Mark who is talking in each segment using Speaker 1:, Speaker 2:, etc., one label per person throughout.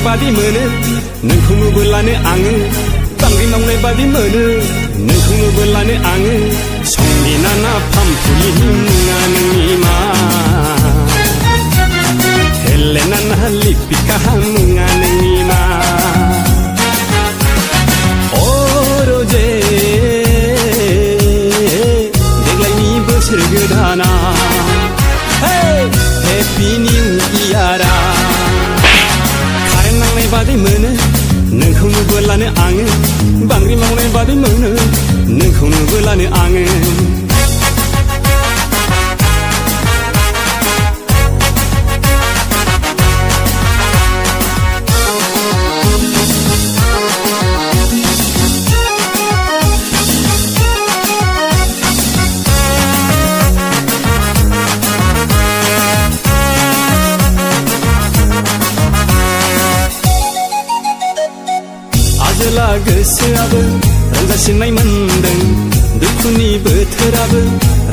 Speaker 1: बादि मोनो नोंखौ नुबोलानो आङो बांग्रि मावनाय बादि मोनो नोंखौ नुबोलानो आङो संगिना ना फामफुलि मुङा नोंनि मा हेलेना ना लिपिका मुङा नोंनि मा अरजे देग्लायनि बोसोर गोदाना हेपि निउ इयारा कारेन्ट नांनाय बादि मोनो नोंखौ नुबोलानो आङो बांग्रि मावनाय बादि मोनो नोंखौ नुबोलानो आङो आजोला गोसोआबो रंजासिननाय मोनदों दुखुनि बोथोराबो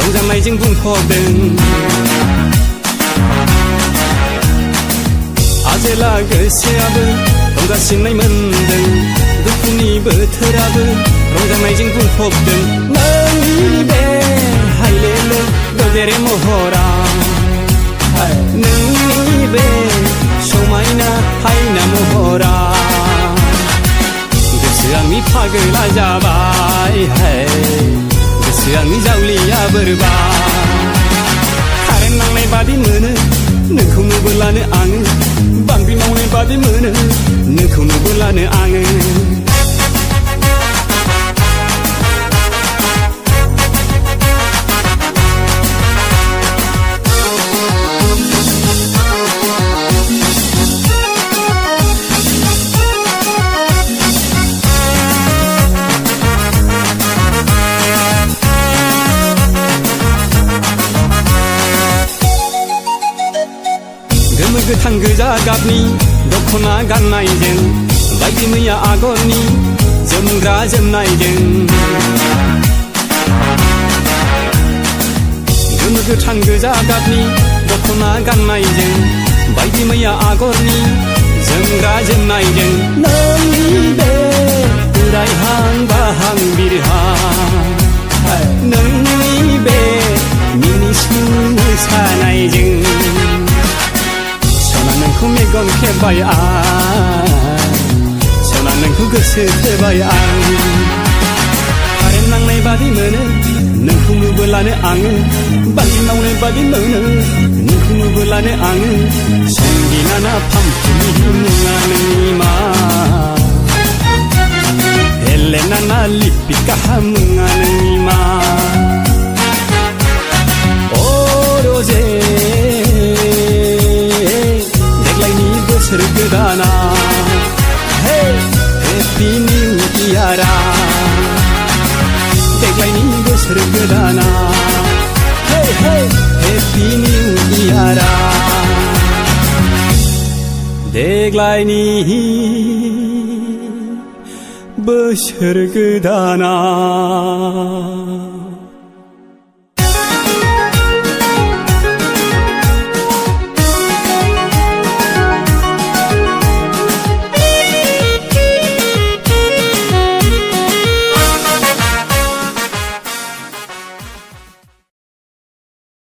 Speaker 1: रंजानायजों बुंफबदों आजोला गोसोआबो रंजासिननाय मोनदों दुखुनि बोथोराबो रंजानायजों बुंफबदों नोंनि बे हायलेले गोदेरे महरा नोंनि बे समायना हायना महरा गोसोआंनि फागोला जाबाय गोसोआंनि जावलिया बोरबाय कारेन्ट नांनाय बादि मोनो नोंखौ नुबोलानो आङो बांग्रि मावनाय बादि मोनो नोंखौ नुबोलानो आङो गोमो गोथां गोजा गाबनि दख'ना गाननायजों बायदि मैया आगरनि जोमग्रा जोमनायजों गोमो गोथां गोजा गाबनि दख'ना गाननायजों बायदि मैया आगरनि जोमग्रा जोमनायजों नोंनि बे उरायहां बाहां बिरहां नोंनि बे मिनिस्लु मोसानायजों नोंखौ मेगन खेबबाय आं सना नोंखौ गोसो थोबाय आं कारेन्ट नांनाय बादि मोनो नोंखौ नुबोलानो आङो बांग्रि मावनाय बादि मोनो नोंखौ नुबोलानो आङो संगिना ना फामफुलि मुङा नोंनि मा हेलेना ना लिपिका मुङा नोंनि मा अरजे बोसोर गोदाना हेपि निउ इयारा देग्लायनि बोसोर गोदाना हेपि निउ इयारा देग्लायनि बोसोर गोदाना